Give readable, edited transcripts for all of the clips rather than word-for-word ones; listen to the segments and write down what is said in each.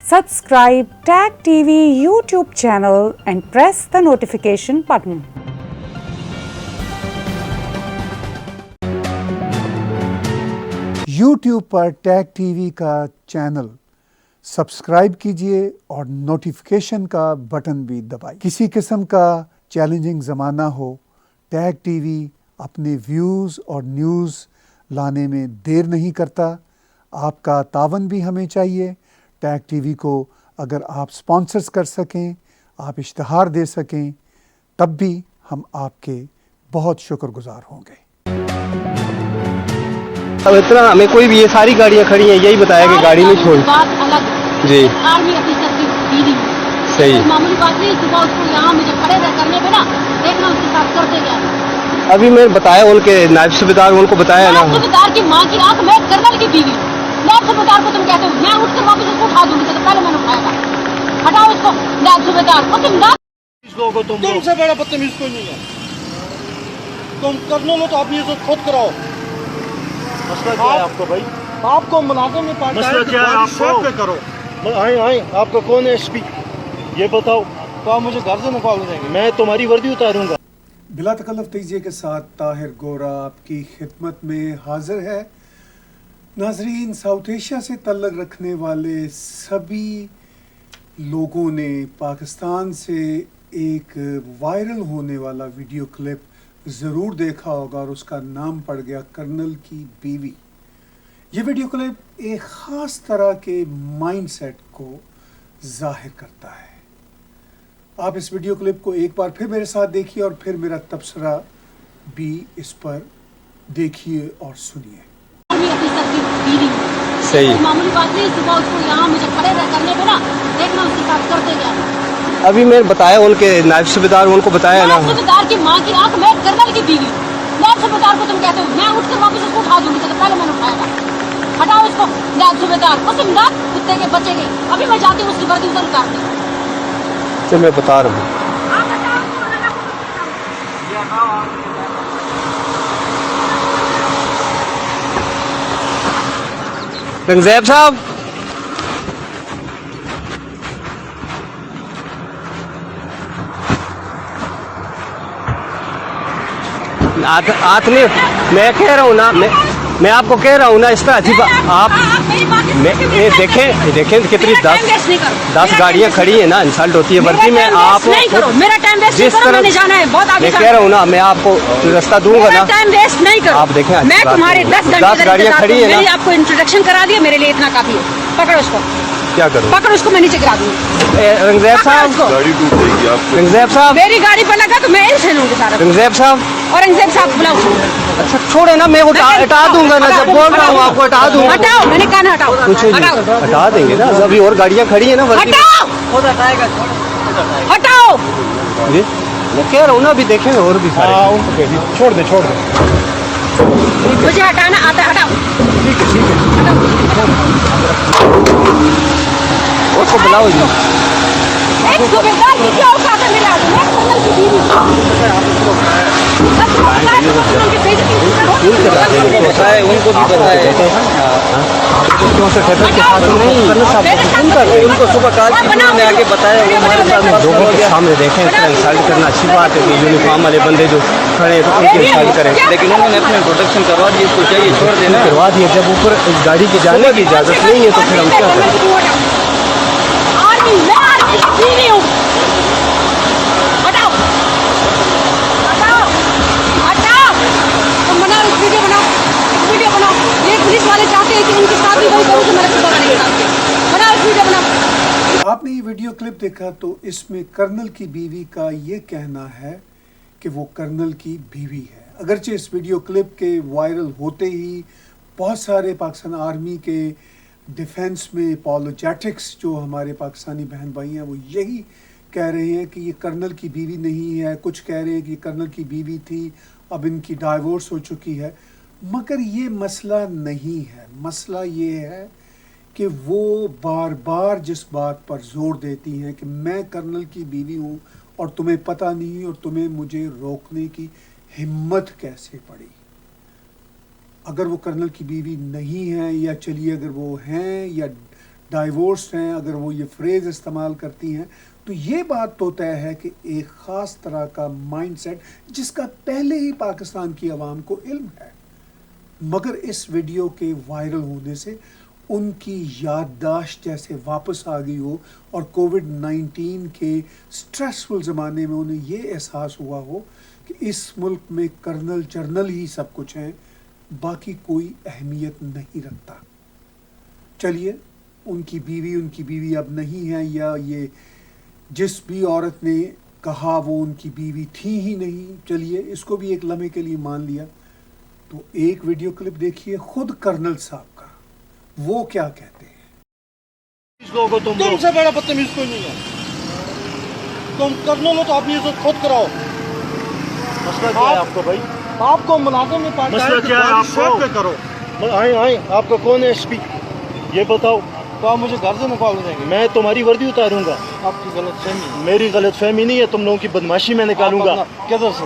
Subscribe Tag TV YouTube channel and press the notification button. YouTube per tag T V کا channel subscribe کیجئے اور notification کا button بھی دبائیے۔ کسی قسم کا چیلنجنگ زمانہ ہو، ٹیگ ٹی وی اپنے ویوز اور نیوز لانے میں دیر نہیں کرتا۔ آپ کا تعاون بھی ہمیں چاہیے۔ ٹیگ ٹی وی کو اگر آپ سپانسرز کر سکیں، آپ اشتہار دے سکیں، تب بھی ہم آپ کے بہت شکر گزار ہوں گے۔ اب اتنا ہمیں کوئی بھی، یہ ساری گاڑیاں کھڑی ہیں، یہی بتایا کہ گاڑی نہیں چھوڑ جی آرمی افیسر کی بیوی صحیح۔ معمولی بات نہیں، صبح اس کو یہاں مجھے کھڑے رہ کرنے پہ نا دیکھنا اس کے ساتھ کرتے گیا۔ ابھی میں بتایا ان کے نائب صوبیدار، ان کو بتایا نا، صوبیدار کی ماں کی آنکھ میں کرنل کی بیوی، نائب صوبیدار کو تم کہتے ہو، میں اٹھ کر واپس اس کو اٹھا دوں گی، تو پہلے میں نے اٹھایا تھا۔ ہٹاؤ اس کو نائب صوبیدار کو، تم سے بڑا بدتمیز کوئی نہیں ہے۔ تم کرنل ہو تو اپنی عزت خود کراؤ۔ مسئلہ کیا ہے آپ کو بھائی؟ آپ کو ملازم میں پاتا ہے، مسئلہ کیا ہے آپ کو پہ کرو۔ آئیں آپ کا کون ہے ایس پی؟ یہ بتاؤ تو آپ مجھے گھر سے نکال دیں گے، میں تمہاری وردی اتاروں گا۔ بلا تکلف تجزیے کے ساتھ طاہر گورا آپ کی خدمت میں حاضر ہے۔ ناظرین، ساؤتھ ایشیا سے تعلق رکھنے والے سبھی لوگوں نے پاکستان سے ایک وائرل ہونے والا ویڈیو کلپ ضرور دیکھا ہوگا، اور اس کا نام پڑ گیا کرنل کی بیوی۔ یہ ویڈیو کلپ ایک خاص طرح کے مائنڈ سیٹ کو ظاہر کرتا ہے۔ آپ اس ویڈیو کلپ کو ایک بار پھر میرے ساتھ دیکھیے اور پھر میرا تبصرہ بھی اس پر دیکھیے اور سنیے۔ آرمی افیسر کی بیوی صحیح۔ معمولی بات نہیں، صبح اس کو یہاں مجھے کھڑے رہ کرنے پہ نا دیکھنا اس کے ساتھ کرتے گیا۔ ابھی میں بتایا ان کے نائب صوبیدار، ان کو بتایا نا، نائب صوبیدار کی ماں کی آنکھ میں کرنل کی بیوی، نائب صوبیدار کو تم کہتے ہو، میں اٹھ کر واپس اس کو اٹھا دوں گی، تو پہلے میں نے اٹھایا تھا۔ ہٹاؤ اس کو نائب صوبیدار کو، تم نہ کتے کے بچے گے، ابھی میں جاتی ہوں اس کی وردی اتر اتارتی ہوں۔ تو میں بتا رہا ہوں۔ رنگزیب صاحب، نہیں، میں کہہ رہا ہوں نا، میں آپ کو کہہ رہا ہوں نا، اس پہ عجیب آپ دیکھیں کتنی 10 گاڑیاں کھڑی ہیں نا، انسلٹ ہوتی ہے وردی میں۔ آپ جس طرح میں کہہ رہا ہوں نا، میں آپ کو راستہ دوں گا نا، آپ دیکھیں میں تمہارے 10 گاڑیاں کھڑی ہیں نا، آپ کو انٹروڈکشن کرا دیا، میرے لیے اتنا کافی ہے۔ پکڑو اس کو، کیا کروں؟ پکڑو اس کو، میں نیچے گرا دوں گی۔ رنگزیب صاحب، رنگزیب صاحب، میری گاڑی پر لگا تو میں ان سے لوں گی سارا۔ رنگزیب صاحب، اور رنگزیب صاحب بلاؤ۔ اچھا چھوڑے نا، میں ہٹا دوں گا نا، جب بول رہا ہوں آپ کو ہٹا دوں گا۔ ہٹاؤ، میں نے کہا نا ہٹاؤ، کچھ نہیں، ہٹا دیں گے نا، ابھی اور گاڑیاں کھڑی ہیں نا وردی میں۔ ہٹاؤ، ہٹاؤ۔ جی میں کہہ رہا ہوں نا، ابھی دیکھیں گے اور بھی سارے۔ چھوڑ دے چھوڑ دے۔ مجھے ہٹانا آتا ہے، ہٹاؤ۔ ٹھیک ہے، اس کو بلاؤ جی۔ ایک صوبیدار کی کیا اوقات ہے میرے آگے؟ میں کرنل کی بیوی ہوں۔ ان کو بھی بتائے ان کو صبح کال کی انہوں نے آگے بتایا، وہ ہمارے ساتھ لوگوں کے سامنے دیکھیں، اس طرح انسلٹ کرنا اچھی بات ہے کہ یونیفارم والے بندے جو کھڑے ہیں تو ان کی انسلٹ کریں، لیکن انہوں نے اپنے پروٹیکشن کروا دی، اس کو چاہیے چھوڑ دینا، کروا دیا۔ جب اوپر گاڑی کے جانے کی اجازت نہیں ہے تو پھر ہم کیا کریں؟ آرمی، میں آرمی کی بیوی ہوں۔ ہٹاؤ، ہٹاؤ، ہٹاؤ۔ تم بناؤ، ایک ویڈیو بناؤ، ایک ویڈیو بناؤ۔ یہ پولیس والے چاہتے ہیں کہ ان کے ساتھ بھی وہی کروں تو میرے کو بنا نہیں چاہتے۔ بناؤ، ایک ویڈیو بناؤ۔ آپ نے یہ ویڈیو کلپ دیکھا تو اس میں کرنل کی بیوی کا یہ کہنا ہے کہ وہ کرنل کی بیوی ہے۔ اگرچہ اس ویڈیو کلپ کے وائرل ہوتے ہی بہت سارے پاکستان آرمی کے ڈیفنس میں اپولوجیٹکس جو ہمارے پاکستانی بہن بھائی ہیں وہ یہی کہہ رہے ہیں کہ یہ کرنل کی بیوی نہیں ہے، کچھ کہہ رہے ہیں کہ یہ کرنل کی بیوی تھی، اب ان کی ڈائیورس ہو چکی ہے، مگر یہ مسئلہ نہیں ہے۔ مسئلہ یہ ہے کہ وہ بار بار جس بات پر زور دیتی ہیں کہ میں کرنل کی بیوی ہوں اور تمہیں پتہ نہیں، اور تمہیں مجھے روکنے کی ہمت کیسے پڑی۔ اگر وہ کرنل کی بیوی نہیں ہیں، یا چلیے اگر وہ ہیں یا ڈائیورسڈ ہیں، اگر وہ یہ فریز استعمال کرتی ہیں، تو یہ بات تو طے ہے کہ ایک خاص طرح کا مائنڈ سیٹ جس کا پہلے ہی پاکستان کی عوام کو علم ہے، مگر اس ویڈیو کے وائرل ہونے سے ان کی یادداشت جیسے واپس آ گئی ہو اور کووڈ-19 کے سٹریسفل زمانے میں انہیں یہ احساس ہوا ہو کہ اس ملک میں کرنل جرنل ہی سب کچھ ہیں، باقی کوئی اہمیت نہیں رکھتا۔ چلیے، ان کی بیوی اب نہیں ہے، یا یہ جس بھی عورت نے کہا وہ ان کی بیوی تھی ہی نہیں، چلیے اس کو بھی ایک لمحے کے لیے مان لیا۔ تو ایک ویڈیو کلپ دیکھیے خود کرنل صاحب کا، وہ کیا کہتے ہیں۔ اس لوگوں کو تم سے بڑا بدتمیز کوئی نہیں ہے، تم کرنل ہو تو اپنی عزت خود کراؤ۔ مسئلہ کیا ہے آپ کو بھائی؟ آپ کو ملازم میں پاکستان مسئلہ کیا ہے آپ کو؟ پہ کرو آئیں آپ کو کون ہے ایس پی یہ بتاؤ؟ تو آپ مجھے گھر سے نکال دیں گے؟ میں تمہاری وردی اتاروں گا؟ آپ کی غلط فہمی، میری غلط فہمی نہیں ہے، تم لوگوں کی بدماشی میں نکالوں گا۔ کدھر سے؟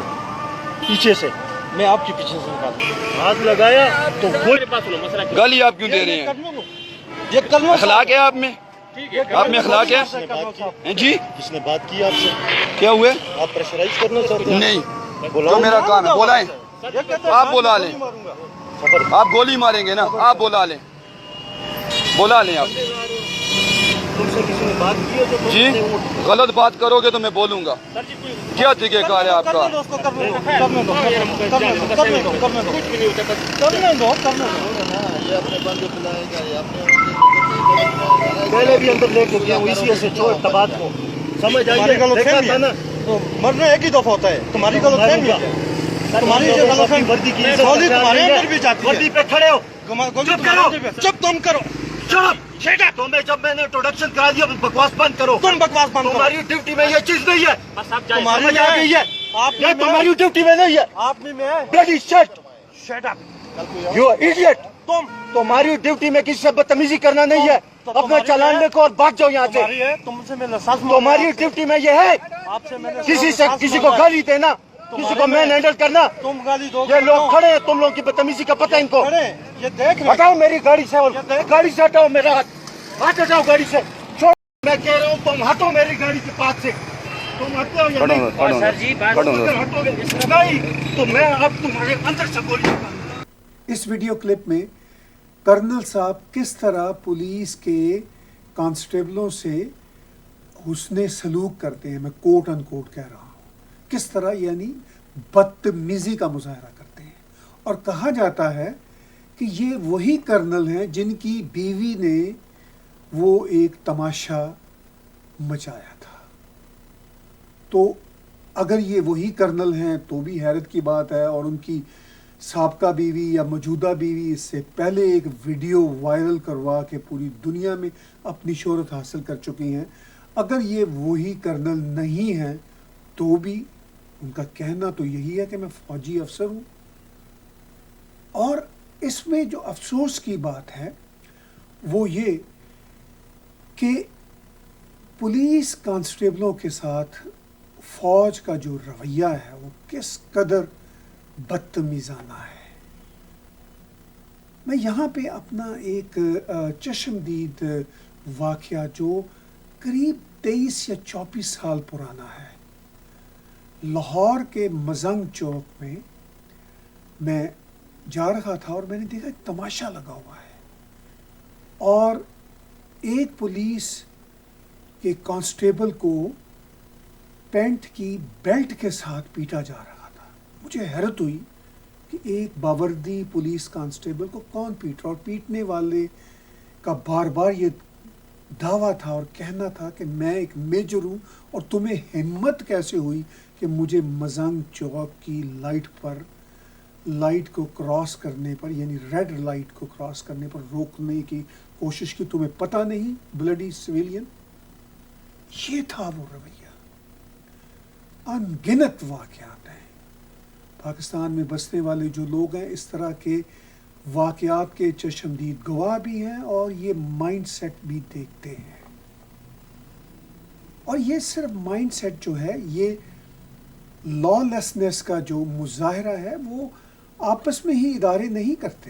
پیچھے سے میں آپ کے پیچھے سے نکالوں۔ ہاتھ لگایا تو گالی آپ کیوں دے رہے ہیں؟ یہ کلمہ اخلاق ہے آپ میں؟ آپ میں اخلاق ہے؟ جی کس نے بات کی آپ سے؟ کیا ہوئے؟ آپ پریشرائز کرنا چاہتے ہیں؟ نہیں، جو میرا کام ہے بلائیں، آپ بلا لیں، آپ گولی ماریں گے نا، آپ بلا لیں آپ۔ تم سے کسی نے بات کی ہے جو جی غلط بات کرو گے تو میں بولوں گا۔ کیا طریقہ کار ہے آپ کا؟ پہلے بھی اندر لے کے گیا ہوں اسی سے چھوڑ تباد کو، سمجھ آئیے دیکھا تھا نا، مرنا ایک ہی دفعہ ہوتا ہے، تمہاری غلط فہمی ہے، تمہاری جو غلط فہمی وردی کی عزت تمہارے اندر بھی جاتی ہے۔ وردی پہ کھڑے ہو، چپ کرو، چپ تم کرو، چپ تمہیں جب میں نے انٹروڈکشن کرا دیا بکواس بند کرو، تم بکواس بند کرو، تمہاری ڈیوٹی میں یہ چیز نہیں ہے، تمہاری آ گئی ہے، یہ تمہاری ڈیوٹی میں نہیں ہے، آپ میں bloody shut up you idiot, تمہاری ڈیوٹی میں کسی سے بدتمیزی کرنا نہیں ہے، اپنا چلان لے کو اور بھاگ جاؤ یہاں سے۔ تمہاری ڈیوٹی میں یہ ہے کسی کو گالی دینا، کسی کو مین ہینڈل کرنا، یہ لوگ کھڑے ہیں، تم لوگوں کی بدتمیزی کا پتہ ان کو۔ ہٹاؤ میری گاڑی سے، اور گاڑی سے ہٹاؤ، میرا ہاتھ ہٹاؤ گاڑی سے، میں کہہ رہا ہوں تم ہٹو میری گاڑی کے پاس سے، تم ہٹو یا نہیں؟ ہٹو گے نہیں تو میں اب تمہارے اندر سے گولی ماروں گا۔ اس ویڈیو کلپ میں کرنل صاحب کس طرح پولیس کے کانسٹیبلوں سے حسن سلوک کرتے ہیں، میں کوٹ ان کوٹ کہہ رہا ہوں، کس طرح یعنی بدتمیزی کا مظاہرہ کرتے ہیں، اور کہا جاتا ہے کہ یہ وہی کرنل ہیں جن کی بیوی نے وہ ایک تماشا مچایا تھا۔ تو اگر یہ وہی کرنل ہیں تو بھی حیرت کی بات ہے، اور ان کی سابقہ بیوی یا موجودہ بیوی اس سے پہلے ایک ویڈیو وائرل کروا کے پوری دنیا میں اپنی شہرت حاصل کر چکی ہیں۔ اگر یہ وہی کرنل نہیں ہیں تو بھی ان کا کہنا تو یہی ہے کہ میں فوجی افسر ہوں۔ اور اس میں جو افسوس کی بات ہے وہ یہ کہ پولیس کانسٹیبلوں کے ساتھ فوج کا جو رویہ ہے وہ کس قدر بدتمیزانہ ہے۔ میں یہاں پہ اپنا ایک چشمدید واقعہ جو قریب 23 یا 24 سال پرانا ہے، لاہور کے مزنگ چوک میں جا رہا تھا اور میں نے دیکھا ایک تماشا لگا ہوا ہے، اور ایک پولیس کے کانسٹیبل کو پینٹ کی بیلٹ کے ساتھ پیٹا جا رہا تھا۔ مجھے حیرت ہوئی کہ ایک باوردی پولیس کانسٹیبل کو کون پیٹ رہا، اور پیٹنے والے کا بار بار یہ دعویٰ تھا اور کہنا تھا کہ میں ایک میجر ہوں، اور تمہیں ہمت کیسے ہوئی کہ مجھے مزنگ چوک کی لائٹ کو کراس کرنے پر، یعنی ریڈ لائٹ کو کراس کرنے پر روکنے کی کوشش کی، تمہیں پتہ نہیں بلڈی سویلین۔ یہ تھا وہ رویہ۔ ان گنت واقعات ہیں، پاکستان میں بسنے والے جو لوگ ہیں اس طرح کے واقعات کے چشمدید گواہ بھی ہیں، اور یہ مائنڈ سیٹ بھی دیکھتے ہیں۔ اور یہ صرف مائنڈ سیٹ جو ہے، یہ لا لیسنس کا جو مظاہرہ ہے وہ آپس میں ہی ادارے نہیں کرتے،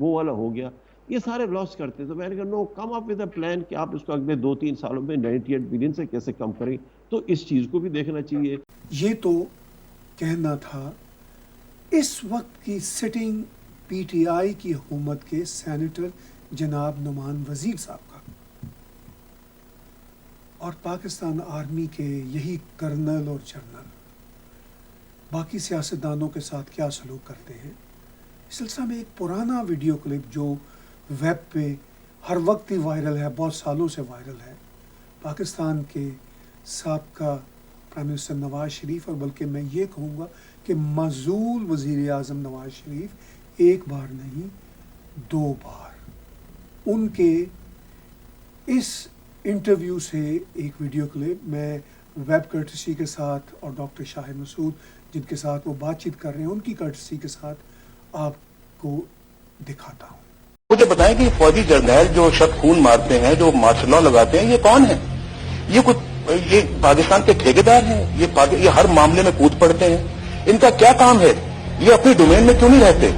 وہ والا ہو گیا, یہ سارے لاس کرتے. تو میں نے کہا نو, کم اپ ود اے پلان کہ آپ اس کو اگلے 2-3 سالوں میں 98 بلین سے کیسے کم کریں. تو اس چیز کو بھی دیکھنا چاہیے. یہ تو کہنا تھا اس وقت کی سٹنگ پی ٹی آئی کی حکومت کے سینیٹر جناب نعمان وزیر صاحب کا, اور پاکستان آرمی کے یہی کرنل اور جنرل باقی سیاستدانوں کے ساتھ کیا سلوک کرتے ہیں. اس سلسلہ میں ایک پرانا ویڈیو کلپ جو ویب پہ ہر وقت ہی وائرل ہے, بہت سالوں سے وائرل ہے, پاکستان کے سابقہ پرائم منسٹر نواز شریف, اور بلکہ میں یہ کہوں گا کہ معزول وزیر اعظم نواز شریف ایک بار نہیں 2 بار ان کے اس انٹرویو سے ایک ویڈیو کلپ میں ویب کرٹسی کے ساتھ اور ڈاکٹر شاہد مسعود جن کے ساتھ وہ بات چیت کر رہے ہیں ان کی کرٹسی کے ساتھ آپ کو دکھاتا ہوں. مجھے بتائیں کہ فوجی جرنیل جو شخص خون مارتے ہیں, جو مارشل لا لگاتے ہیں, یہ کون ہیں؟ یہ پاکستان کے ٹھیکیدار ہیں؟ یہ ہر معاملے میں کود پڑتے ہیں. ان کا کیا کام ہے؟ یہ اپنی ڈومین میں کیوں نہیں رہتے؟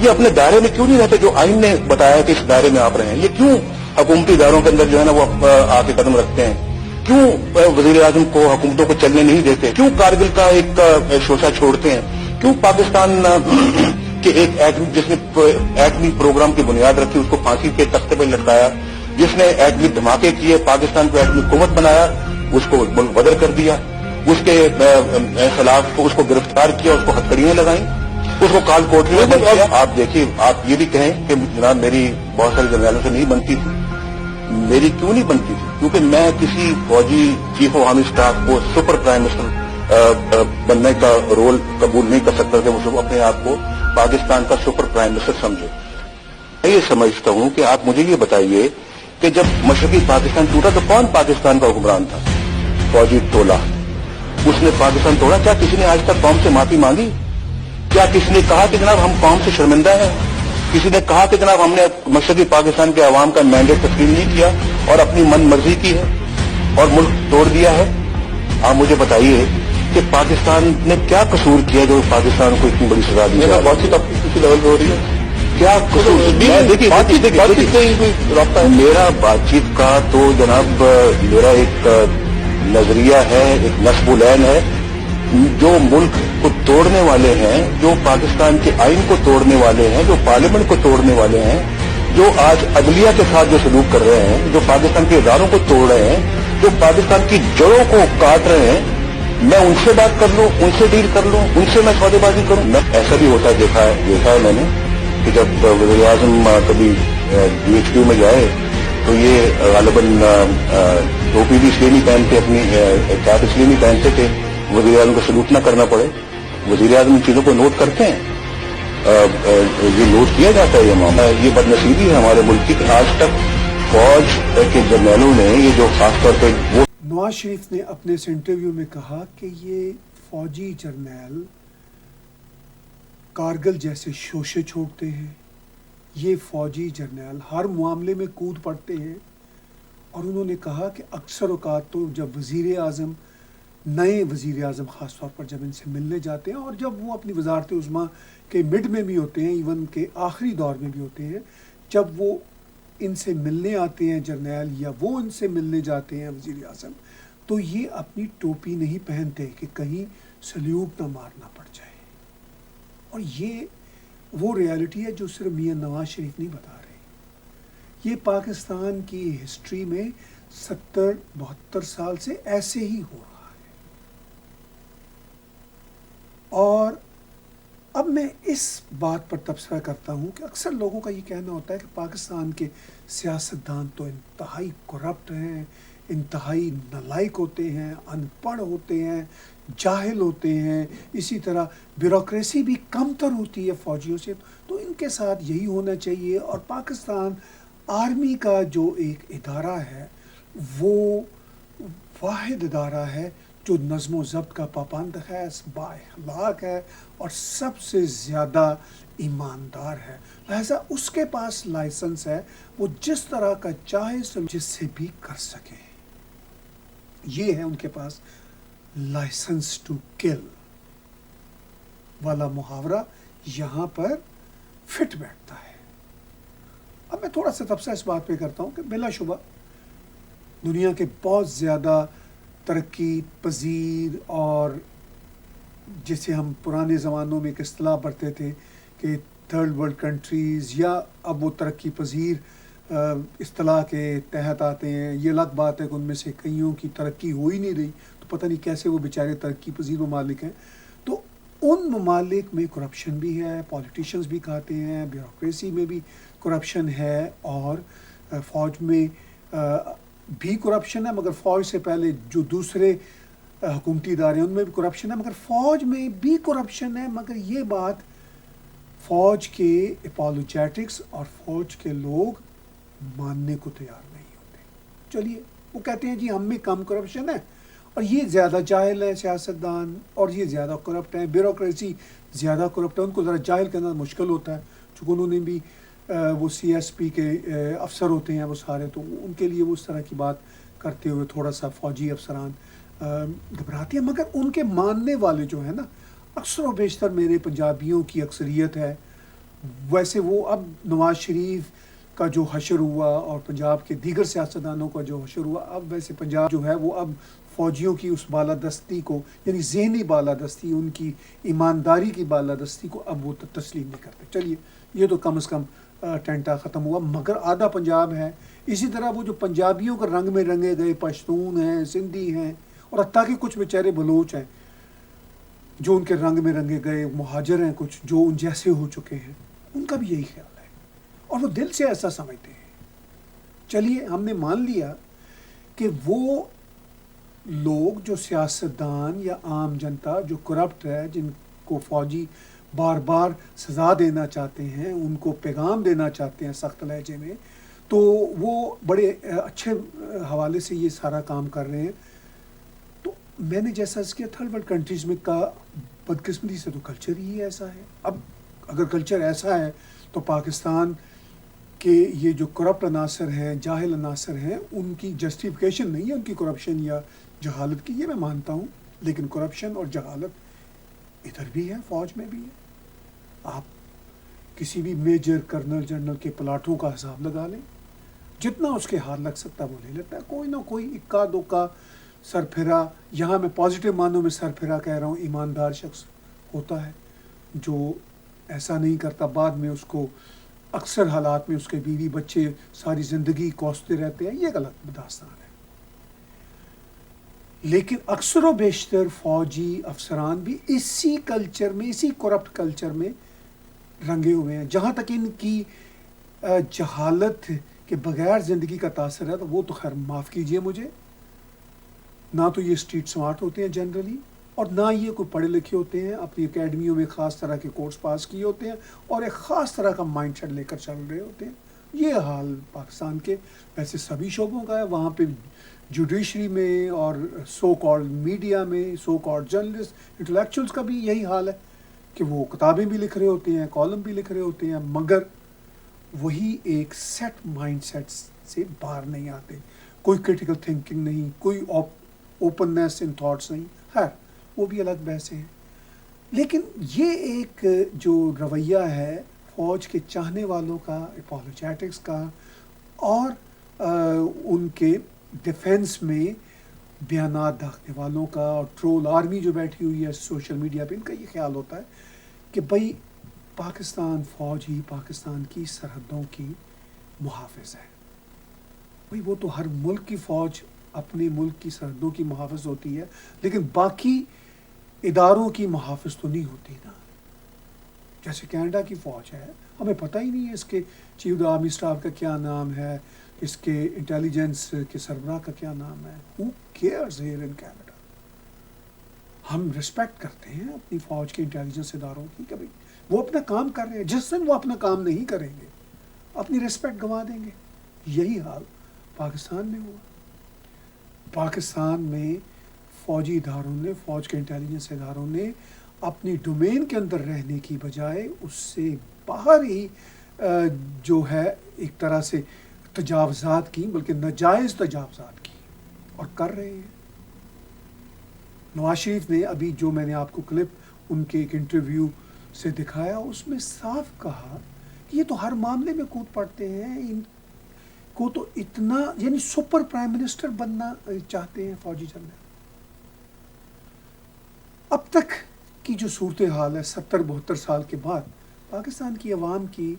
یہ اپنے دائرے میں کیوں نہیں رہتے جو آئین نے بتایا کہ اس دائرے میں آپ رہے ہیں؟ یہ کیوں حکومتی اداروں کے اندر جو ہے نا وہ آ کے قدم رکھتے ہیں؟ کیوں وزیر اعظم کو حکومتوں کو چلنے نہیں دیتے؟ کیوں کارگل کا ایک شوشہ چھوڑتے ہیں؟ کیوں پاکستان کہ ایک جس نے ایٹمی پروگرام کی بنیاد رکھی اس کو پھانسی کے تختے پہ لٹکایا, جس نے ایٹمی دھماکے کیے, پاکستان کو ایٹمی حکومت بنایا, اس کو ملک بدر کر دیا, اس کے خلاف اس کو گرفتار کیا, اس کو ہتھکڑیاں لگائیں, اس کو کال کوٹری میں بند کیا. آپ دیکھیے, آپ یہ بھی کہیں کہ جناب میری بہت سارے جرنیلوں سے نہیں بنتی تھی. میری کیوں نہیں بنتی تھی؟ کیونکہ میں کسی فوجی چیف آف آرمی اسٹاف کو سپر پرائم منسٹر بننے کا رول قبول نہیں کر سکتا کہ وہ اپنے آپ کو پاکستان کا سپر پرائم منسٹر سمجھے. میں یہ سمجھتا ہوں کہ آپ مجھے یہ بتائیے کہ جب مشرقی پاکستان ٹوٹا تو کون پاکستان کا حکمران تھا؟ فوجی ٹولہ. اس نے پاکستان توڑا. کیا کسی نے آج تک قوم سے معافی مانگی؟ کیا کسی نے کہا کہ جناب ہم قوم سے شرمندہ ہیں؟ کسی نے کہا کہ جناب ہم نے مشرقی پاکستان کے عوام کا مینڈیٹ تسلیم نہیں کیا اور اپنی من مرضی کی ہے اور ملک توڑ دیا ہے؟ آپ مجھے بتائیے کہ پاکستان نے کیا قصور کیا جو پاکستان کو اتنی بڑی سزا دی؟ بات چیت آپ کسی لیول پہ ہو رہی ہے؟ کیا قصور؟ دیکھیے میرا بات چیت کا تو جناب میرا ایک نظریہ ہے, ایک نصب العین ہے. جو ملک کو توڑنے والے ہیں, جو پاکستان کے آئین کو توڑنے والے ہیں, جو پارلیمنٹ کو توڑنے والے ہیں, جو آج عدلیہ کے ساتھ جو سلوک کر رہے ہیں, جو پاکستان کے اداروں کو توڑ رہے ہیں, جو پاکستان کی جڑوں کو کاٹ رہے ہیں, میں ان سے بات کر لوں, ان سے ڈیل کر لوں, ان سے میں سودے بازی کروں؟ میں ایسا بھی ہوتا ہے دیکھا ہے میں نے کہ جب وزیر اعظم کبھی DHQ میں جائے تو یہ غالباً ٹوپی بھی اس لیے نہیں پہنتے, اپنی کیپ اس لیے نہیں پہنتے کہ وزیر اعظم کو سلوٹ نہ کرنا پڑے. وزیر اعظم ان چیزوں کو نوٹ کرتے ہیں, یہ نوٹ کیا جاتا ہے. یہ معاملہ یہ بد نصیبی ہے ہمارے ملک کی کہ آج تک فوج کے جرنیلوں نے یہ جو خاص طور پہ وہ نواز شریف نے اپنے اس انٹرویو میں کہا کہ یہ فوجی جرنیل کارگل جیسے شوشے چھوڑتے ہیں, یہ فوجی جرنیل ہر معاملے میں کود پڑتے ہیں. اور انہوں نے کہا کہ اکثر اوقات تو جب وزیر اعظم, نئے وزیر اعظم خاص طور پر جب ان سے ملنے جاتے ہیں اور جب وہ اپنی وزارت عظمیٰ کے مڈ میں بھی ہوتے ہیں, ایون کے آخری دور میں بھی ہوتے ہیں, جب وہ ان سے ملنے آتے ہیں جرنیل یا وہ ان سے ملنے جاتے ہیں وزیر اعظم, تو یہ اپنی ٹوپی نہیں پہنتے کہ کہیں سلیوٹ نہ مارنا پڑ جائے. اور یہ وہ ریالٹی ہے جو صرف میاں نواز شریف نہیں بتا رہے. یہ پاکستان کی ہسٹری میں 70-72 سال سے ایسے ہی ہو رہا ہے. اور اب میں اس بات پر تبصرہ کرتا ہوں کہ اکثر لوگوں کا یہ کہنا ہوتا ہے کہ پاکستان کے سیاستدان تو انتہائی کرپٹ ہیں, انتہائی نالائق ہوتے ہیں, ان پڑھ ہوتے ہیں, جاہل ہوتے ہیں, اسی طرح بیوروکریسی بھی کم تر ہوتی ہے فوجیوں سے, تو ان کے ساتھ یہی ہونا چاہیے. اور پاکستان آرمی کا جو ایک ادارہ ہے وہ واحد ادارہ ہے جو نظم و ضبط کا پابند ہے, بااخلاق ہے اور سب سے زیادہ ایماندار ہے. لہذا اس کے پاس لائسنس ہے, وہ جس طرح کا چاہے جس سے بھی کر سکے. یہ ہے ان کے پاس لائسنس ٹو کل والا محاورہ یہاں پر فٹ بیٹھتا ہے. اب میں تھوڑا سا تبصرہ اس بات پہ کرتا ہوں کہ بلا شبہ دنیا کے بہت زیادہ ترقی پذیر اور جسے ہم پرانے زمانوں میں ایک اصطلاح برتے تھے کہ تھرڈ ورلڈ کنٹریز، یا اب وہ ترقی پذیر اصطلاح کے تحت آتے ہیں. یہ الگ بات ہے کہ ان میں سے کئیوں کی ترقی ہو ہی نہیں رہی، تو پتہ نہیں کیسے وہ بیچارے ترقی پذیر ممالک ہیں. تو ان ممالک میں کرپشن بھی ہے، پولیٹیشینز بھی کھاتے ہیں، بیوروکریسی میں بھی کرپشن ہے، اور فوج میں بھی کرپشن ہے، مگر فوج سے پہلے جو دوسرے حکومتی ادارے ہیں ان میں بھی کرپشن ہے، مگر فوج میں بھی کرپشن ہے. مگر یہ بات فوج کے اپالوجیٹکس اور فوج کے لوگ ماننے کو تیار نہیں ہوتے. چلیے وہ کہتے ہیں جی ہم میں کم کرپشن ہے اور یہ زیادہ جاہل ہے سیاستدان، اور یہ زیادہ کرپٹ ہے، بیوروکریسی زیادہ کرپٹ ہے. ان کو ذرا جاہل کرنا مشکل ہوتا ہے چونکہ انہوں نے بھی وہ سی ایس پی کے افسر ہوتے ہیں وہ سارے، تو ان کے لیے وہ اس طرح کی بات کرتے ہوئے تھوڑا سا فوجی افسران گھبراتے ہیں. مگر ان کے ماننے والے جو ہیں نا، اکثر و بیشتر میرے پنجابیوں کی اکثریت ہے. ویسے وہ اب نواز شریف کا جو حشر ہوا اور پنجاب کے دیگر سیاستدانوں کا جو حشر ہوا، اب ویسے پنجاب جو ہے وہ اب فوجیوں کی اس بالادستی کو، یعنی ذہنی بالادستی، ان کی ایمانداری کی بالادستی کو اب وہ تسلیم نہیں کرتے. چلیے یہ تو کم از کم ٹینٹا ختم ہوا. مگر آدھا پنجاب ہے. اسی طرح وہ جو پنجابیوں کے رنگ میں رنگے گئے پشتون ہیں، سندھی ہیں، اور حتیٰ کہ کچھ بیچارے بلوچ ہیں جو ان کے رنگ میں رنگے گئے، مہاجر ہیں کچھ جو ان جیسے ہو چکے ہیں، ان کا بھی یہی خیال ہے اور وہ دل سے ایسا سمجھتے ہیں. چلیے ہم نے مان لیا کہ وہ لوگ جو سیاستدان یا عام جنتا جو کرپٹ ہے، جن کو فوجی بار بار سزا دینا چاہتے ہیں، ان کو پیغام دینا چاہتے ہیں سخت لہجے میں، تو وہ بڑے اچھے حوالے سے یہ سارا کام کر رہے ہیں. تو میں نے جیسا اس کے تھرڈ ورلڈ کنٹریز میں کہا، بدقسمتی سے تو کلچر ہی ایسا ہے. اب اگر کلچر ایسا ہے تو پاکستان کے یہ جو کرپٹ عناصر ہیں، جاہل عناصر ہیں، ان کی جسٹیفیکیشن نہیں ہے ان کی کرپشن یا جہالت کی، یہ میں مانتا ہوں. لیکن کرپشن اور جہالت ادھر بھی ہے، فوج میں بھی ہے. آپ کسی بھی میجر کرنل جنرل کے پلاٹوں کا حساب لگا لیں، جتنا اس کے ہاتھ لگ سکتا وہ لے لیتا ہے. کوئی نہ کوئی اکا دوکا سرپھرا، یہاں میں پازیٹیو معنوں میں سرپھرا کہہ رہا ہوں، ایماندار شخص ہوتا ہے جو ایسا نہیں کرتا. بعد میں اس کو اکثر حالات میں اس کے بیوی بچے ساری زندگی کوستے رہتے ہیں، یہ غلط داستان ہے. لیکن اکثر و بیشتر فوجی افسران بھی اسی کلچر میں، اسی کرپٹ کلچر میں رنگے ہوئے ہیں. جہاں تک ان کی جہالت کے بغیر زندگی کا تاثر ہے تو وہ تو خیر معاف کیجئے مجھے، نہ تو یہ اسٹریٹ سمارٹ ہوتے ہیں جنرلی، اور نہ یہ کوئی پڑھے لکھے ہوتے ہیں، اپنی اکیڈمیوں میں خاص طرح کے کورس پاس کیے ہوتے ہیں اور ایک خاص طرح کا مائنڈ سیٹ لے کر چل رہے ہوتے ہیں. یہ حال پاکستان کے ویسے سبھی شعبوں کا ہے. وہاں پہ جوڈیشری میں اور سو کالڈ میڈیا میں، سو کالڈ جرنلسٹ، انٹلیکچوئلس کا بھی یہی حال ہے کہ وہ کتابیں بھی لکھ رہے ہوتے ہیں، کالم بھی لکھ رہے ہوتے ہیں، مگر وہی ایک سیٹ مائنڈ سیٹ سے باہر نہیں آتے. کوئی کرٹیکل تھنکنگ نہیں، کوئی اوپننیس ان تھاٹس نہیں. خیر وہ بھی الگ بحثیں ہیں. لیکن یہ ایک جو رویہ ہے فوج کے چاہنے والوں کا، اپالوجیٹکس کا، اور ان کے ڈیفنس میں بیانات داغنے والوں کا، اور ٹرول آرمی جو بیٹھی ہوئی ہے سوشل میڈیا پہ، ان کا یہ خیال ہوتا ہے کہ بھئی پاکستان فوج ہی پاکستان کی سرحدوں کی محافظ ہے. بھئی وہ تو ہر ملک کی فوج اپنے ملک کی سرحدوں کی محافظ ہوتی ہے، لیکن باقی اداروں کی محافظ تو نہیں ہوتی نا. جیسے کینیڈا کی فوج ہے، ہمیں پتہ ہی نہیں ہے اس کے چیف آف آرمی اسٹاف کا کیا نام ہے، اس کے انٹیلیجنس کے سربراہ کا کیا نام ہے. Who cares here in Canada؟ ہم رسپیکٹ کرتے ہیں اپنی فوج کے انٹیلیجنس اداروں کی کہ وہ اپنا کام کر رہے ہیں. جس دن وہ اپنا کام نہیں کریں گے اپنی رسپیکٹ گنوا دیں گے. یہی حال پاکستان میں ہوا. پاکستان میں فوجی اداروں نے، فوج کے انٹیلیجنس اداروں نے اپنی ڈومین کے اندر رہنے کی بجائے اس سے باہر ہی جو ہے ایک طرح سے تجاوزات کی، بلکہ ناجائز تجاوزات کی، اور کر رہے ہیں. نواز شریف نے ابھی جو میں نے آپ کو کلپ ان کے ایک انٹرویو سے دکھایا، اس میں صاف کہا یہ تو ہر معاملے میں کود پڑتے ہیں. ان کو تو اتنا یعنی سپر پرائم منسٹر بننا چاہتے ہیں فوجی جنرل. اب تک کی جو صورتحال ہے 70-72 سال کے بعد پاکستان کی عوام کی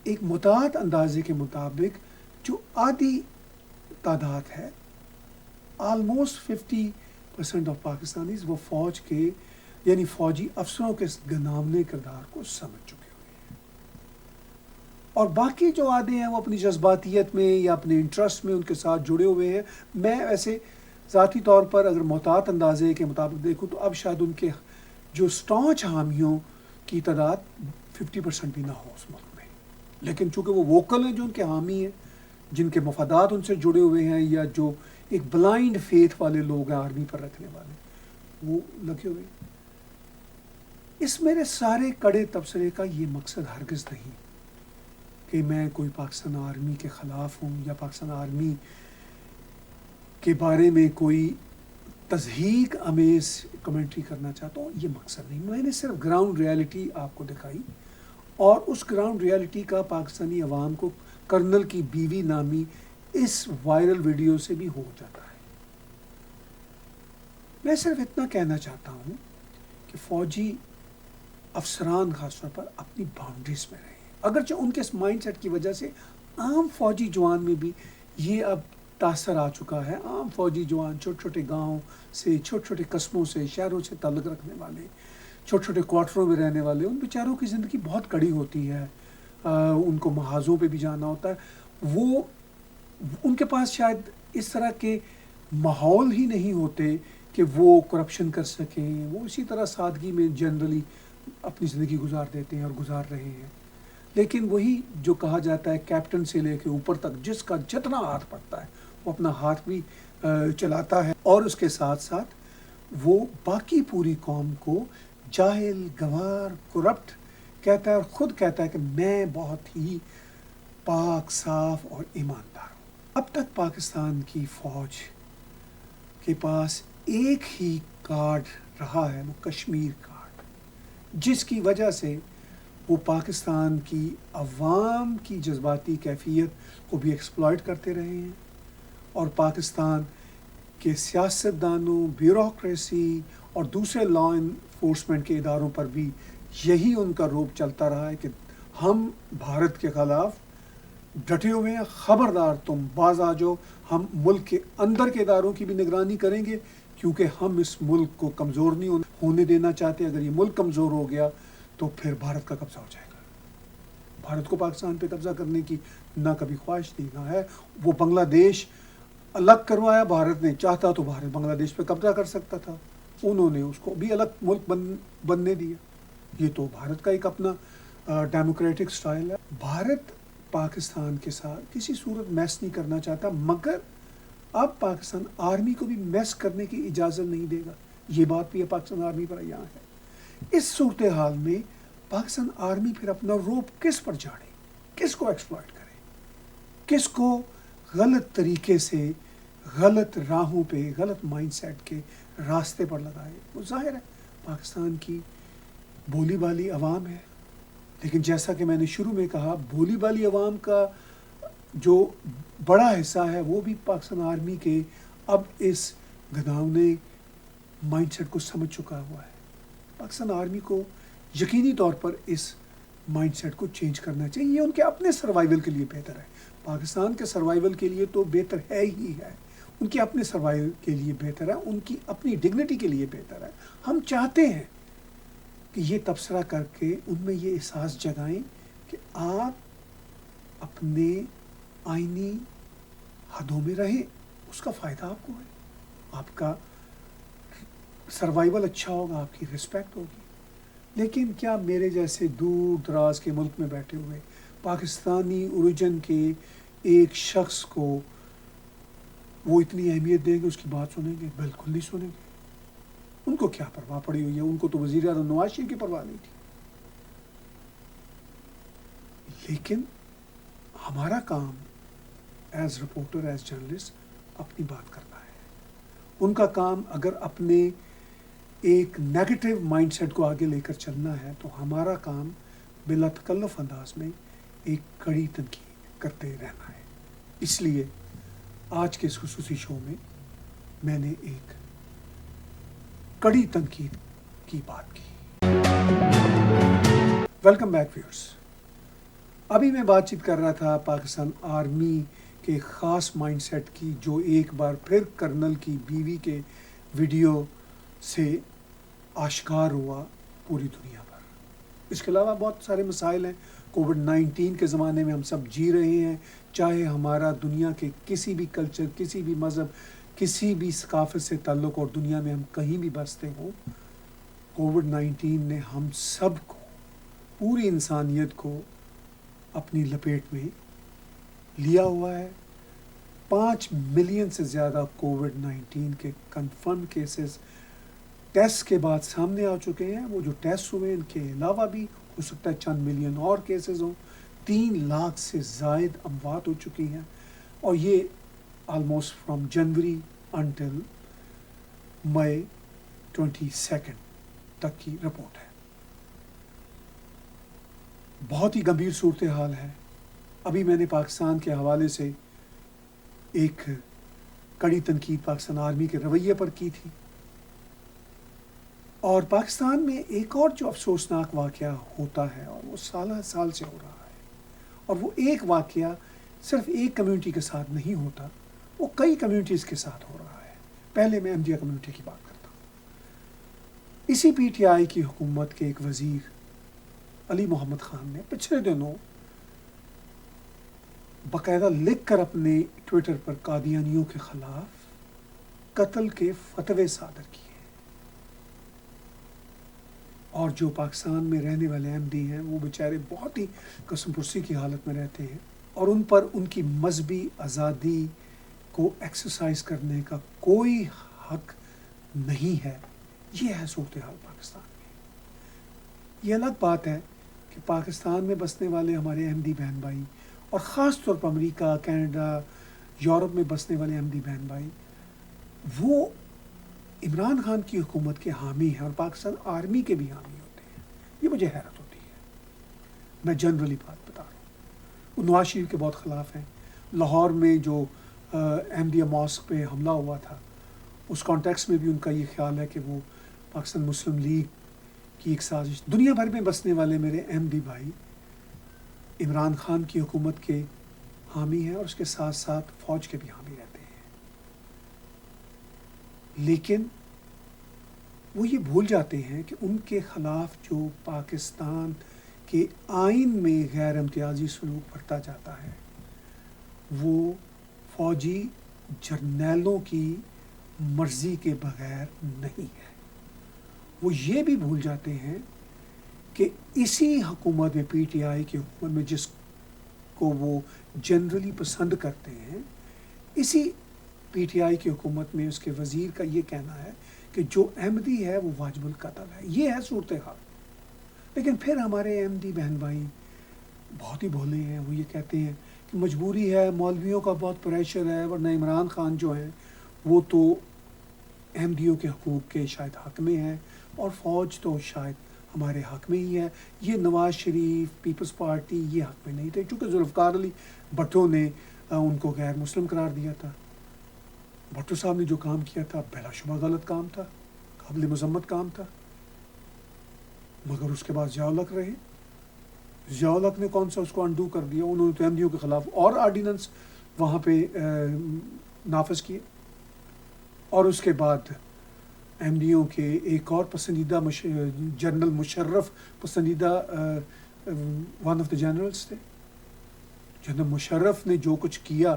ایک متعدد اندازے کے مطابق جو آدھی تعداد ہے آلموسٹ 50% آف پاکستانیز وہ فوج کے یعنی فوجی افسروں کے گنامنے کردار کو سمجھ چکے ہوئے ہیں. اور باقی جو آدھے ہیں وہ اپنی جذباتیت میں یا اپنے انٹرسٹ میں ان کے ساتھ جڑے ہوئے ہیں. میں ایسے ذاتی طور پر اگر محتاط اندازے کے مطابق دیکھوں تو اب شاید ان کے جو سٹانچ حامیوں کی تعداد 50% بھی نہ ہو اس ملک میں. لیکن چونکہ وہ ووکل ہیں جو ان کے حامی ہیں, جن کے مفادات ان سے جڑے ہوئے ہیں, یا جو ایک بلائنڈ فیتھ والے لوگ ہیں آرمی پر رکھنے والے, وہ لگے ہوئے ہیں. اس میرے سارے کڑے تبصرے کا یہ مقصد ہرگز نہیں کہ میں کوئی پاکستان آرمی کے خلاف ہوں یا پاکستان آرمی کے بارے میں کوئی تضحیک امیز کمنٹری کرنا چاہتا ہوں. یہ مقصد نہیں. میں نے صرف گراؤنڈ ریالٹی آپ کو دکھائی, اور اس گراؤنڈ ریالٹی کا پاکستانی عوام کو کرنل کی بیوی نامی اس وائرل ویڈیو سے بھی ہو جاتا ہے. میں صرف اتنا کہنا چاہتا ہوں کہ فوجی افسران خاص طور پر اپنی باؤنڈریز میں رہیں. اگرچہ ان کے اس مائنڈ سیٹ کی وجہ سے عام فوجی جوان میں بھی یہ اب تاثر آ چکا ہے. عام فوجی جوان چھوٹے چھوٹے گاؤں سے, چھوٹے چھوٹے قصبوں سے, شہروں سے تعلق رکھنے والے, چھوٹے چھوٹے کوارٹروں میں رہنے والے, ان بیچاروں کی زندگی بہت کڑی ہوتی ہے. ان کو محاذوں پہ بھی جانا ہوتا ہے. وہ ان کے پاس شاید اس طرح کے ماحول ہی نہیں ہوتے کہ وہ کرپشن کر سکیں. وہ اسی طرح سادگی میں جنرلی اپنی زندگی گزار دیتے ہیں اور گزار رہے ہیں. لیکن وہی جو کہا جاتا ہے کیپٹن سے لے کے اوپر تک جس کا جتنا ہاتھ پڑتا ہے وہ اپنا ہاتھ بھی چلاتا ہے, اور اس کے ساتھ ساتھ وہ باقی پوری قوم کو جاہل, گنوار, کرپٹ کہتا ہے, اور خود کہتا ہے کہ میں بہت ہی پاک, صاف اور ایماندار ہوں. اب تک پاکستان کی فوج کے پاس ایک ہی کارڈ رہا ہے, وہ کشمیر کارڈ, جس کی وجہ سے وہ پاکستان کی عوام کی جذباتی کیفیت کو بھی ایکسپلائٹ کرتے رہے ہیں, اور پاکستان کے سیاستدانوں, بیوروکریسی اور دوسرے لا انفورسمنٹ کے اداروں پر بھی یہی ان کا روب چلتا رہا ہے کہ ہم بھارت کے خلاف ڈٹے ہوئے ہیں, خبردار تم باز آ جاؤ. ہم ملک کے اندر کے اداروں کی بھی نگرانی کریں گے, کیونکہ ہم اس ملک کو کمزور نہیں ہونے دینا چاہتے. اگر یہ ملک کمزور ہو گیا تو پھر بھارت کا قبضہ ہو جائے گا. بھارت کو پاکستان پہ قبضہ کرنے کی نہ کبھی خواہش تھی نہ ہے. وہ بنگلہ دیش الگ کروایا بھارت نے, چاہتا تو بھارت بنگلہ دیش پہ قبضہ کر سکتا تھا, انہوں نے اس کو بھی الگ ملک بننے دیا. یہ تو بھارت کا ایک اپنا ڈیموکریٹک سٹائل ہے. بھارت پاکستان کے ساتھ کسی صورت میس نہیں کرنا چاہتا, مگر اب پاکستان آرمی کو بھی میس کرنے کی اجازت نہیں دے گا. یہ بات بھی ہے پاکستان آرمی پر یہاں ہے. اس صورتحال میں پاکستان آرمی پھر اپنا روپ کس پر جاڑے, کس کو ایکسپلائٹ کرے, کس کو غلط طریقے سے غلط راہوں پہ, غلط مائنڈ سیٹ کے راستے پر لگائے. وہ ظاہر ہے پاکستان کی بولی بالی عوام ہے, لیکن جیسا کہ میں نے شروع میں کہا, بولی بالی عوام کا جو بڑا حصہ ہے وہ بھی پاکستان آرمی کے اب اس گھناؤنے مائنڈ سیٹ کو سمجھ چکا ہوا ہے. پاکستان آرمی کو یقینی طور پر اس مائنڈ سیٹ کو چینج کرنا چاہیے. یہ ان کے اپنے سروائیول کے لیے بہتر ہے. پاکستان کے سروائیول کے لیے تو بہتر ہے ہی ہے, ان کے اپنے سروائیول کے لیے بہتر ہے, ان کی اپنی ڈگنیٹی کے لیے بہتر ہے. ہم چاہتے ہیں کہ یہ تبصرہ کر کے ان میں یہ احساس جگائیں کہ آپ اپنے آئینی حدوں میں رہیں, اس کا فائدہ آپ کو ہے, آپ کا سروائیول اچھا ہوگا, آپ کی رسپیکٹ ہوگی. لیکن کیا میرے جیسے دور دراز کے ملک میں بیٹھے ہوئے پاکستانی اوریجن کے ایک شخص کو وہ اتنی اہمیت دیں گے, اس کی بات سنیں گے؟ بالکل نہیں سنیں گے. ان کو کیا پرواہ پڑی ہوئی ہے, ان کو تو وزیر اعظم نواز شریف کی پرواہ نہیں تھی. لیکن ہمارا کام ایز رپورٹر, ایز جرنلسٹ اپنی بات کرنا ہے. ان کا کام اگر اپنے ایک نیگیٹو مائنڈ سیٹ کو آگے لے کر چلنا ہے تو ہمارا کام بلا تکلف انداز میں ایک کڑی تنقید کرتے رہنا ہے. اس لیے آج کے اس خصوصی شو میں نے ایک کڑی تنقید کی بات کی. Welcome back viewers. ابھی میں بات چیت کر رہا تھا پاکستان آرمی کے خاص مائنڈ سیٹ کی، جو ایک بار پھر کرنل کی بیوی کے ویڈیو سے آشکار ہوا پوری دنیا پر. اس کے علاوہ بہت سارے مسائل ہیں. کووڈ-19 کے زمانے میں ہم سب جی رہے ہیں، چاہے ہمارا دنیا کے کسی بھی کلچر، کسی بھی مذہب، کسی بھی ثقافت سے تعلق اور دنیا میں ہم کہیں بھی بستے ہوں. کووڈ-19 نے ہم سب کو، پوری انسانیت کو اپنی لپیٹ میں لیا ہوا ہے. 5 ملین سے زیادہ کووڈ-19 کے کنفرم کیسز ٹیسٹ کے بعد سامنے آ چکے ہیں. وہ جو ٹیسٹ ہوئے ان کے علاوہ بھی ہو سکتا ہے چند ملین اور کیسز ہوں. 3 لاکھ سے زائد اموات ہو چکی ہیں، اور یہ آلموسٹ فرام جنوری انٹل مئی 22 تک کی رپورٹ ہے. بہت ہی گمبھیر صورتحال ہے. ابھی میں نے پاکستان کے حوالے سے ایک کڑی تنقید پاکستان آرمی کے رویے پر کی تھی، اور پاکستان میں ایک اور جو افسوسناک واقعہ ہوتا ہے، اور وہ سالہ سال سے ہو رہا ہے، اور وہ ایک واقعہ صرف ایک کمیونٹی کے ساتھ نہیں ہوتا، وہ کئی کمیونٹیز کے ساتھ ہو رہا ہے. پہلے میں احمدیہ کمیونٹی کی بات کرتا ہوں. اسی پی ٹی آئی کی حکومت کے ایک وزیر علی محمد خان نے پچھلے دنوں باقاعدہ لکھ کر اپنے ٹویٹر پر قادیانیوں کے خلاف قتل کے فتوے صادر کیے، اور جو پاکستان میں رہنے والے احمدی ہیں وہ بیچارے بہت ہی قسم پرسی کی حالت میں رہتے ہیں، اور ان پر ان کی مذہبی آزادی کو ایکسرسائز کرنے کا کوئی حق نہیں ہے. یہ ہے صورتحال پاکستان میں. یہ الگ بات ہے کہ پاکستان میں بسنے والے ہمارے احمدی بہن بھائی، اور خاص طور پر امریکہ، کینیڈا، یورپ میں بسنے والے احمدی بہن بھائی، وہ عمران خان کی حکومت کے حامی ہیں اور پاکستان آرمی کے بھی حامی ہوتے ہیں. یہ مجھے حیرت ہوتی ہے. میں جنرلی بات بتا رہا ہوں. وہ نواز شریف کے بہت خلاف ہیں. لاہور میں جو احمدیہ ماسک پہ حملہ ہوا تھا، اس کانٹیکس میں بھی ان کا یہ خیال ہے کہ وہ پاکستان مسلم لیگ کی ایک سازش. دنیا بھر میں بسنے والے میرے احمدی بھائی عمران خان کی حکومت کے حامی ہیں، اور اس کے ساتھ ساتھ فوج کے بھی حامی رہتے ہیں. لیکن وہ یہ بھول جاتے ہیں کہ ان کے خلاف جو پاکستان کے آئین میں غیر امتیازی سلوک برتا جاتا ہے، وہ فوجی جرنیلوں کی مرضی کے بغیر نہیں ہے. وہ یہ بھی بھول جاتے ہیں کہ اسی حکومت میں، پی ٹی آئی کی حکومت میں، جس کو وہ جنرلی پسند کرتے ہیں، اسی پی ٹی آئی کی حکومت میں اس کے وزیر کا یہ کہنا ہے کہ جو احمدی ہے وہ واجب القتل ہے. یہ ہے صورتحال. لیکن پھر ہمارے احمدی بہن بھائی بہت ہی بھولے ہیں. وہ یہ کہتے ہیں کہ مجبوری ہے، مولویوں کا بہت پریشر ہے، ورنہ عمران خان جو ہیں وہ تو احمدیوں کے حقوق کے شاید حق میں ہیں، اور فوج تو شاید ہمارے حق میں ہی ہے. یہ نواز شریف، پیپلز پارٹی یہ حق میں نہیں تھے، چونکہ ذوالفقار علی بھٹو نے ان کو غیر مسلم قرار دیا تھا. بھٹو صاحب نے جو کام کیا تھا بلا شبہ غلط کام تھا، قابل مذمت کام تھا، مگر اس کے بعد ضیاء الحق رہے. ضیاء الحق نے کون سا اس کو انڈو کر دیا؟ انہوں نے تو احمدیوں کے خلاف اور آرڈیننس وہاں پہ نافذ کیے، اور اس کے بعد احمدیوں کے ایک اور پسندیدہ جنرل مشرف پسندیدہ ون آف دا جنرلز تھے. جنرل مشرف نے جو کچھ کیا،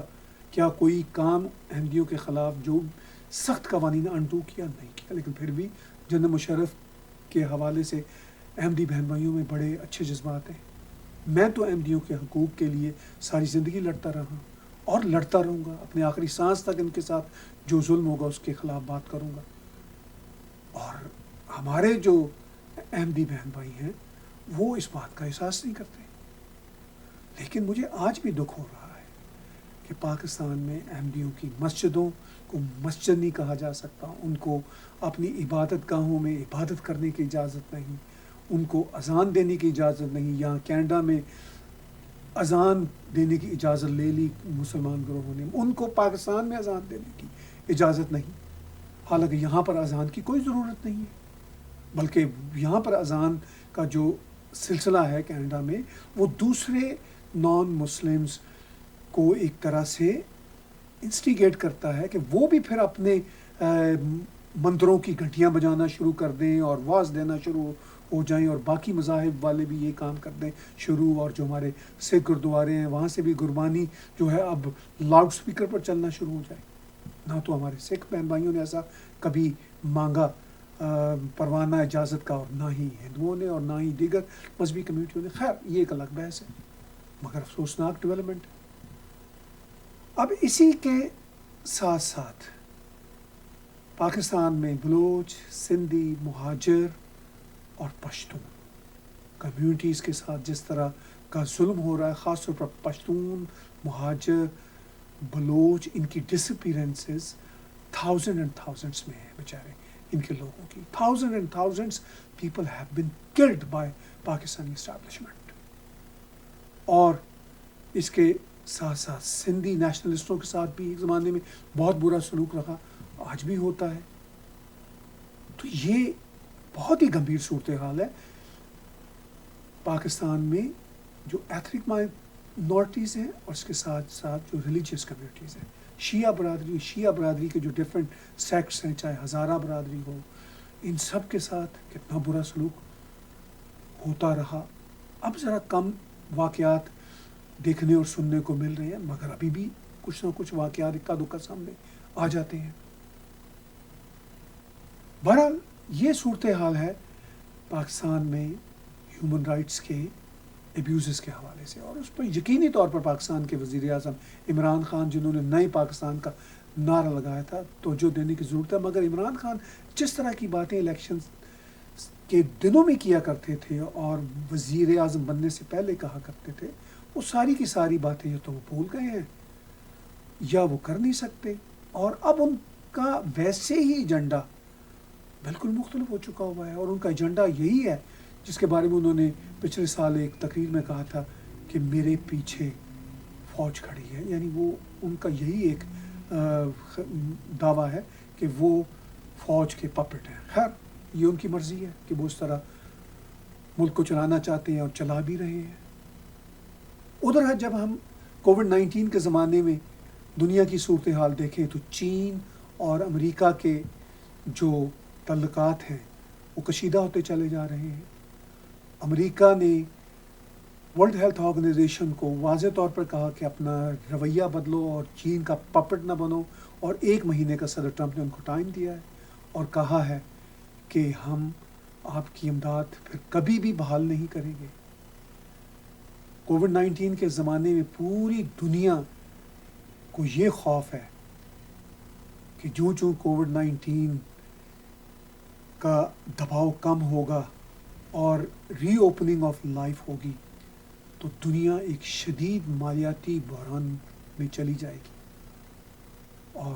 کیا کوئی کام احمدیوں کے خلاف جو سخت قوانین انڈو کیا؟ نہیں کیا. لیکن پھر بھی جنرل مشرف کے حوالے سے احمدی بہن بھائیوں میں بڑے اچھے جذبات ہیں. میں تو احمدیوں کے حقوق کے لیے ساری زندگی لڑتا رہا ہوں، اور لڑتا رہوں گا. اپنے آخری سانس تک ان کے ساتھ جو ظلم ہوگا اس کے خلاف بات کروں گا. اور ہمارے جو احمدی بہن بھائی ہیں وہ اس بات کا احساس نہیں کرتے. لیکن مجھے آج بھی دکھ ہو رہا ہے کہ پاکستان میں احمدیوں کی مسجدوں کو مسجد نہیں کہا جا سکتا، ان کو اپنی عبادت گاہوں میں عبادت کرنے کی اجازت نہیں، ان کو اذان دینے کی اجازت نہیں. یہاں کینیڈا میں اذان دینے کی اجازت لے لی مسلمان گروہوں نے. ان کو پاکستان میں اذان دینے کی اجازت نہیں، حالانکہ یہاں پر اذان کی کوئی ضرورت نہیں ہے، بلکہ یہاں پر اذان کا جو سلسلہ ہے کینیڈا میں وہ دوسرے نان مسلمز کو ایک طرح سے انسٹیگیٹ کرتا ہے کہ وہ بھی پھر اپنے مندروں کی گھنٹیاں بجانا شروع کر دیں اور واز دینا شروع ہو جائیں، اور باقی مذاہب والے بھی یہ کام کر دیں شروع، اور جو ہمارے سکھ گردوارے ہیں وہاں سے بھی گربانی جو ہے اب لاؤڈ سپیکر پر چلنا شروع ہو جائے. نہ تو ہمارے سکھ بہن بھائیوں نے ایسا کبھی مانگا پروانہ اجازت کا، اور نہ ہی ہندوؤں نے اور نہ ہی دیگر مذہبی کمیونٹیوں نے. خیر یہ ایک الگ بحث ہے، مگر افسوسناک ڈیولپمنٹ. اب اسی کے ساتھ ساتھ پاکستان میں بلوچ، سندھی، مہاجر اور پشتون کمیونٹیز کے ساتھ جس طرح کا ظلم ہو رہا ہے، خاص طور پر پشتون، مہاجر، بلوچ، ان کی ڈسپیرنسز تھاؤزنڈ اینڈ تھاؤزنڈس میں ہیں بیچارے ان کے لوگوں کی. Thousand and thousands people have been killed by Pakistani establishment. اور اس کے ساتھ ساتھ سندھی نیشنلسٹوں کے ساتھ بھی ایک زمانے میں بہت برا سلوک رہا، آج بھی ہوتا ہے. تو یہ بہت ہی گمبھیر صورتحال ہے. پاکستان میں جو ایتھنک مائنورٹیز ہیں اور اس کے ساتھ ساتھ جو ریلیجیس کمیونٹیز ہیں، شیعہ برادری کے جو ڈفرینٹ سیکٹس ہیں، چاہے ہزارہ برادری ہو، ان سب کے ساتھ کتنا برا سلوک ہوتا رہا. اب ذرا کم واقعات دیکھنے اور سننے کو مل رہے ہیں، مگر ابھی بھی کچھ نہ کچھ واقعات اکا دکا سامنے آ جاتے ہیں. بہرحال یہ صورتحال ہے پاکستان میں ہیومن رائٹس کے ایبیوزز کے حوالے سے، اور اس پر یقینی طور پر پاکستان کے وزیر اعظم عمران خان، جنہوں نے نئے پاکستان کا نعرہ لگایا تھا، توجہ دینے کی ضرورت ہے. مگر عمران خان جس طرح کی باتیں الیکشن کے دنوں میں کیا کرتے تھے اور وزیر اعظم بننے سے پہلے کہا کرتے تھے، وہ ساری کی ساری باتیں یا تو وہ بھول گئے ہیں یا وہ کر نہیں سکتے. اور اب ان کا ویسے ہی ایجنڈا بالکل مختلف ہو چکا ہوا ہے، اور ان کا ایجنڈا یہی ہے جس کے بارے میں انہوں نے پچھلے سال ایک تقریر میں کہا تھا کہ میرے پیچھے فوج کھڑی ہے. یعنی وہ ان کا یہی ایک دعویٰ ہے کہ وہ فوج کے پپٹ ہیں. خیر یہ ان کی مرضی ہے کہ وہ اس طرح ملک کو چلانا چاہتے ہیں اور چلا بھی رہے ہیں. ادھر ہے جب ہم کووڈ-19 کے زمانے میں دنیا کی صورتحال دیکھیں تو چین اور امریکہ کے جو تعلقات ہیں وہ کشیدہ ہوتے چلے جا رہے ہیں. امریکہ نے ورلڈ ہیلتھ آرگنائزیشن کو واضح طور پر کہا کہ اپنا رویہ بدلو اور چین کا پپٹ نہ بنو، اور 1 مہینے کا صدر ٹرمپ نے ان کو ٹائم دیا ہے اور کہا ہے کہ ہم آپ کی امداد پھر کبھی بھی بحال نہیں کریں گے. کووڈ-19 کے زمانے میں پوری دنیا کو یہ خوف ہے کہ جو کووڈ-19 کا دباؤ کم ہوگا اور ری اوپننگ آف لائف ہوگی تو دنیا ایک شدید مالیاتی بحران میں چلی جائے گی، اور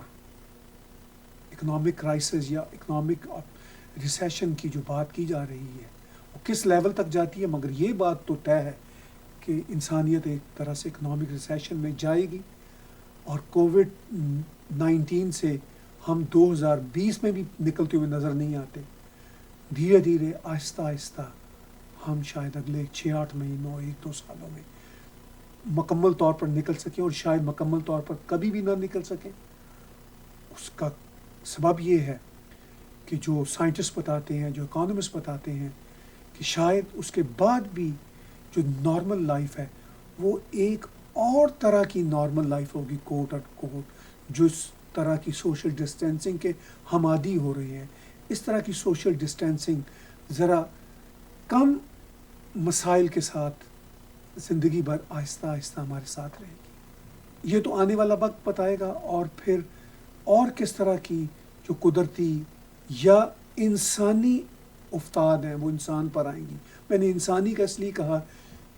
اکنامک کرائسس یا اکنامک ریسیشن کی جو بات کی جا رہی ہے وہ کس لیول تک جاتی ہے، مگر یہ بات تو طے ہے کہ انسانیت ایک طرح سے اکنامک ریسیشن میں جائے گی. اور کووڈ-19 سے ہم 2020 میں بھی نکلتے ہوئے نظر نہیں آتے. دھیرے دھیرے آہستہ آہستہ ہم شاید اگلے 6-8 مہینوں 1-2 سالوں میں مکمل طور پر نکل سکیں، اور شاید مکمل طور پر کبھی بھی نہ نکل سکیں. اس کا سبب یہ ہے کہ جو سائنٹسٹ بتاتے ہیں، جو اکانومسٹ بتاتے ہیں کہ شاید اس کے بعد بھی جو نارمل لائف ہے وہ ایک اور طرح کی نارمل لائف ہوگی، کوٹ اور کوٹ، جو اس طرح کی سوشل ڈسٹینسنگ کے ہم عادی ہو رہے ہیں. اس طرح کی سوشل ڈسٹینسنگ ذرا کم مسائل کے ساتھ زندگی بھر آہستہ آہستہ ہمارے ساتھ رہے گی. یہ تو آنے والا وقت بتائے گا، اور پھر اور کس طرح کی جو قدرتی یا انسانی افتاد ہیں وہ انسان پر آئیں گی. میں نے انسانی کا اس لیے کہا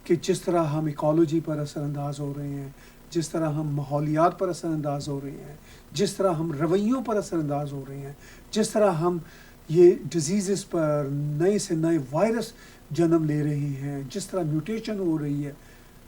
کہ جس طرح ہم ایکالوجی پر اثر انداز ہو رہے ہیں، جس طرح ہم ماحولیات پر اثر انداز ہو رہے ہیں، جس طرح ہم رویوں پر اثر انداز ہو رہے ہیں، جس طرح ہم یہ ڈیزیزز پر نئے سے نئے وائرس جنم لے رہے ہیں، جس طرح میوٹیشن ہو رہی ہے،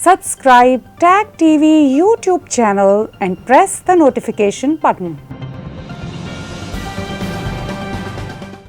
Subscribe Tag TV YouTube channel and press the notification button.